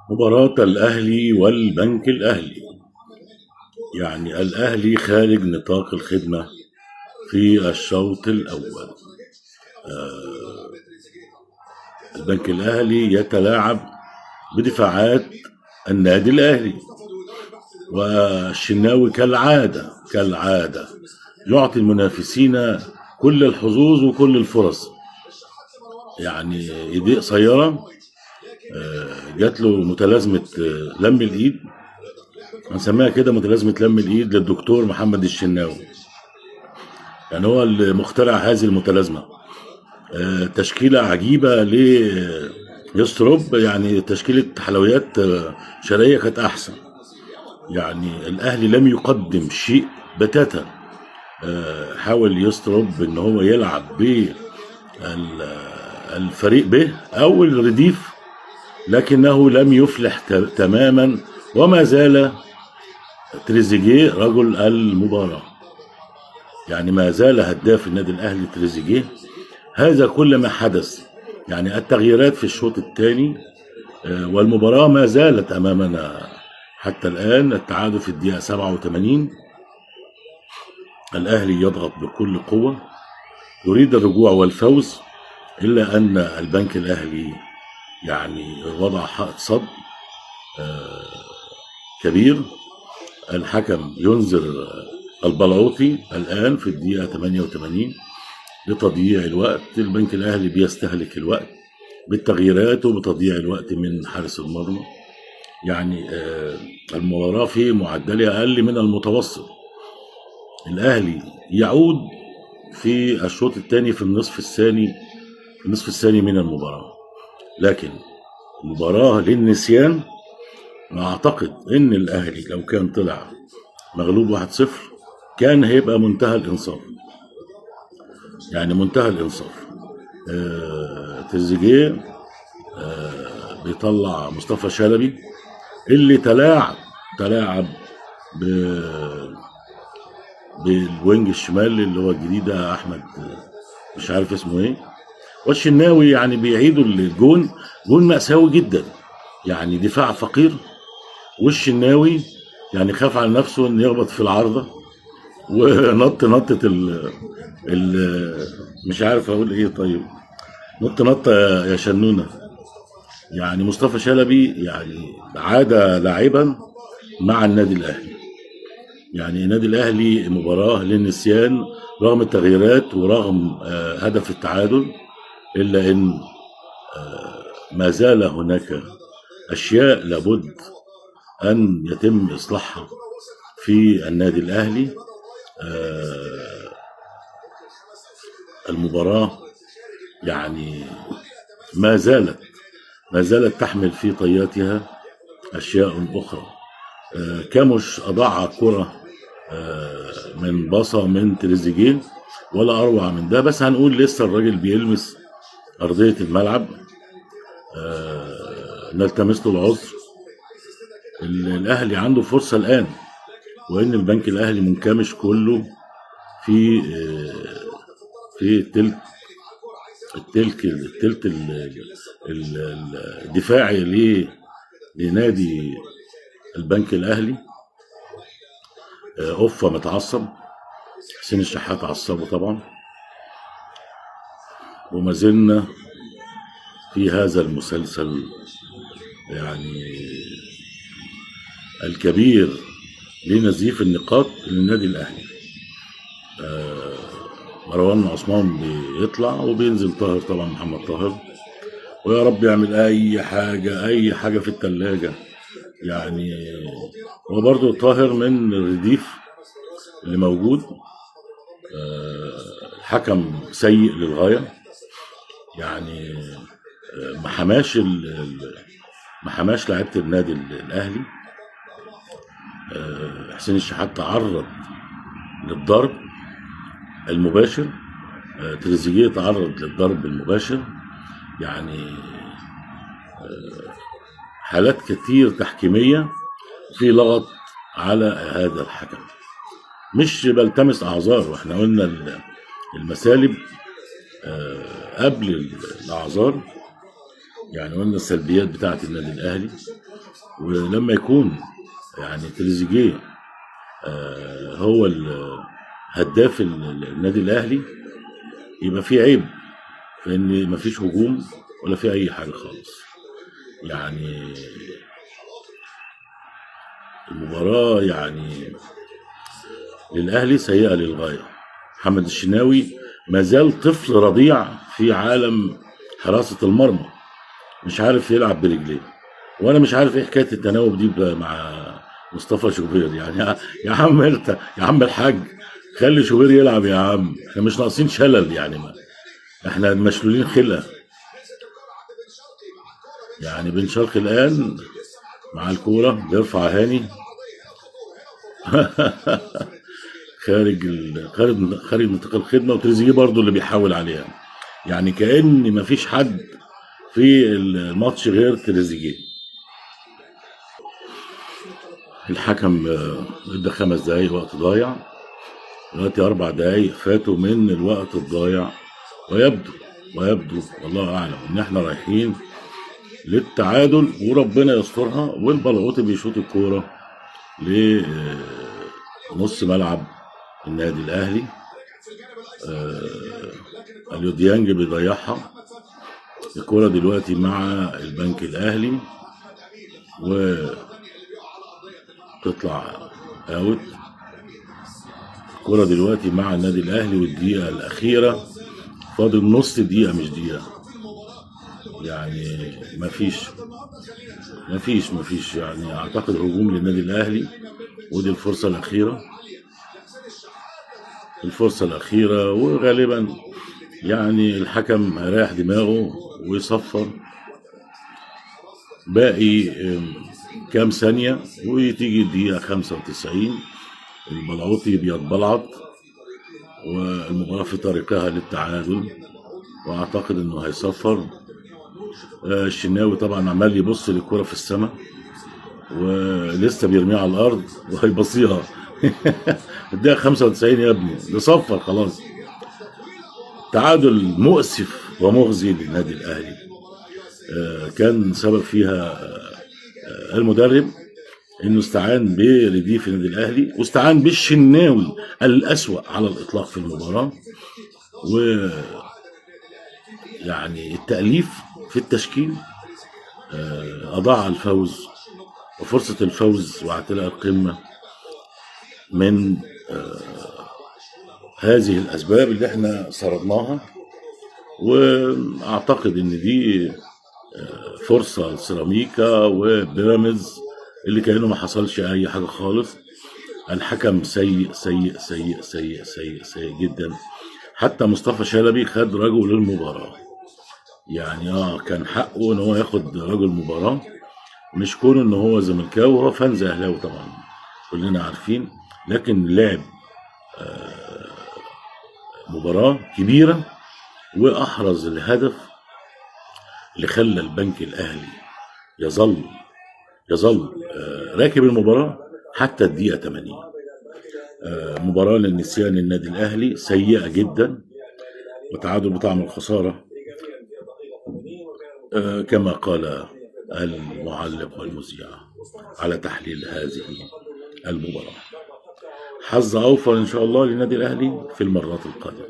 مباراة الأهلي والبنك الأهلي. يعني الأهلي خارج نطاق الخدمة في الشوط الأول. البنك الأهلي يتلاعب بدفاعات النادي الأهلي، والشناوي كالعادة يعطي المنافسين كل الحظوظ وكل الفرص. يعني ايديه قصيرة، جات له متلازمة لم الإيد، هنسميها كده متلازمة لم الإيد للدكتور محمد الشناوي. يعني هو اللي مخترع هذه المتلازمة. تشكيلة عجيبة ليستروب، يعني تشكيلة حلويات شرقية كانت أحسن. يعني الأهلي لم يقدم شيء بتاتا. حاول يستروب إن هو يلعب بالفريق به أو الرديف، لكنه لم يفلح تماما، وما زال تريزيجيه رجل المباراة. يعني ما زال هداف النادي الأهلي تريزيجيه. هذا كل ما حدث. يعني التغييرات في الشوط الثاني، والمباراة ما زالت أمامنا حتى الآن. التعادل في الدقيقة 87. الأهلي يضغط بكل قوة، يريد الرجوع والفوز، إلا أن البنك الأهلي يعني وضع حائط صد كبير. الحكم ينذر البلعوطي الآن في الدقيقة 88 لتضييع الوقت. البنك الأهلي بيستهلك الوقت بالتغييرات وبتضييع الوقت من حارس المرمى. يعني المباراة في معدلها أقل من المتوسط. الأهلي يعود في الشوط الثاني في النصف الثاني من المباراة، لكن مباراة للنسيان. أعتقد إن الأهلي لو كان طلع مغلوب 1-0 كان هيبقى منتهى الإنصاف. يعني منتهى الإنصاف. تريزيجيه بيطلع مصطفى شلبي اللي تلاعب بالوينج الشمال اللي هو الجديد ده، احمد مش عارف اسمه ايه. والشناوي يعني بيعيدوا الجون، جون مأساوي جدا. يعني دفاع فقير، والشناوي يعني خاف على نفسه ان يخبط في العارضه، نطة مش عارف اقول ايه. طيب نطة يا شنونة. يعني مصطفى شلبي يعني عاد لاعبا مع النادي الاهلي. يعني النادي الاهلي مباراه للنسيان رغم التغييرات ورغم هدف التعادل، الا ان ما زال هناك اشياء لابد ان يتم اصلاحها في النادي الاهلي. المباراه يعني ما زالت تحمل في طياتها اشياء اخرى. كاموش اضاع كره من باصة من تريزيجيه، ولا اروع من ده. بس هنقول لسه الراجل بيلمس ارضيه الملعب، نلتمس له العذر. الاهلي عنده فرصه الان، وان البنك الاهلي منكمش كله في في التلت الدفاعي لنادي البنك الاهلي. اوفا متعصب، حسين الشحات عصبه طبعا. وما زلنا في هذا المسلسل يعني الكبير لنزيف النقاط للنادي الاهلي. مروان عثمان بيطلع وبينزل طاهر، طبعا محمد طاهر، ويا رب يعمل اي حاجه في الثلاجه. يعني هو برضو طاهر من الرديف اللي موجود. الحكم سيء للغايه. يعني ما حماش لعيبه النادي الاهلي. حسين الشحات تعرض للضرب المباشر، تريزيجيه تعرض للضرب المباشر. يعني حالات كتير تحكيميه في لغط على هذا الحكم. مش بلتمس اعذار، واحنا قلنا المسالب قبل الاعذار. يعني قلنا السلبيات بتاعه النادي الاهلي، ولما يكون يعني تريزيجيه هو هداف النادي الاهلي، يبقى في عيب في ان مفيش هجوم ولا في اي حاجه خالص. يعني المباراه يعني للاهلي سيئه للغايه. محمد الشناوي ما زال طفل رضيع في عالم حراسه المرمى، مش عارف يلعب برجليه. وانا مش عارف ايه حكايه التناوب دي مع مصطفى شوبير. يعني يا عم انت، يا عم الحاج، خلي شوبير يلعب يا عم، احنا مش ناقصين شلل يعني، ما احنا مشلولين خلقه. يعني بن شرقي الان مع الكوره بيرفع هاني خارج نطاق الخدمه، وتريزيجيه برضو اللي بيحاول عليها. يعني كأن مفيش حد في الماتش غير تريزيجيه. الحكم ادى 5 دقايق وقت ضايع، دلوقتي 4 دقايق فاتوا من الوقت الضايع، ويبدو والله اعلم ان احنا رايحين للتعادل، وربنا يسترها. والبلغوطي بيشوط الكوره لنص ملعب النادي الاهلي، اليوديانج بيضيعها. الكوره دلوقتي مع البنك الاهلي وتطلع اوت. الكوره دلوقتي مع النادي الاهلي، والدقيقه الاخيره فاضل نص دقيقه مش دقيقه. يعني مفيش يعني اعتقد هجوم للنادي الاهلي. ودي الفرصه الاخيره، وغالبا يعني الحكم هيريح دماغه ويصفر باقي كام ثانيه، وتيجي الدقيقه 95 البلعوطي بيتبلعط، والمباراه في طريقها للتعادل، واعتقد انه هيصفر. الشناوي طبعا عمال يبص للكرة في السماء، ولسه بيرميها على الارض وهيبصيها. الدقيقة 95 يا ابني، ده صفر خلاص. تعادل مؤسف ومخزي للنادي الاهلي. كان سبب فيها المدرب، انه استعان برديف النادي الاهلي، واستعان بالشناوي الاسوأ على الاطلاق في المباراة. ويعني التأليف في التشكيل أضاع الفوز وفرصة الفوز واعتلاء القمة من هذه الأسباب اللي احنا سردناها. وأعتقد إن دي فرصة لسيراميكا وبيراميدز اللي كأنه ما حصلش أي حاجة خالص. الحكم سيء سيء سيء سيء سيء سيء جدا. حتى مصطفى شلبي خد رجل المباراة، يعني كان حقه ان هو ياخد رجل مباراة، مش كون ان هو زملكاوي وهو فان اهلاوي طبعا كلنا عارفين، لكن لعب مباراة كبيرة واحرز الهدف اللي خلى البنك الاهلي يظل راكب المباراة حتى الدقيقة 80. مباراة للنسيان النادي الاهلي سيئة جدا، وتعادل بطعم الخسارة كما قال المعلق والمذيع على تحليل هذه المباراة. حظ أوفر إن شاء الله للنادي الأهلي في المرات القادمة.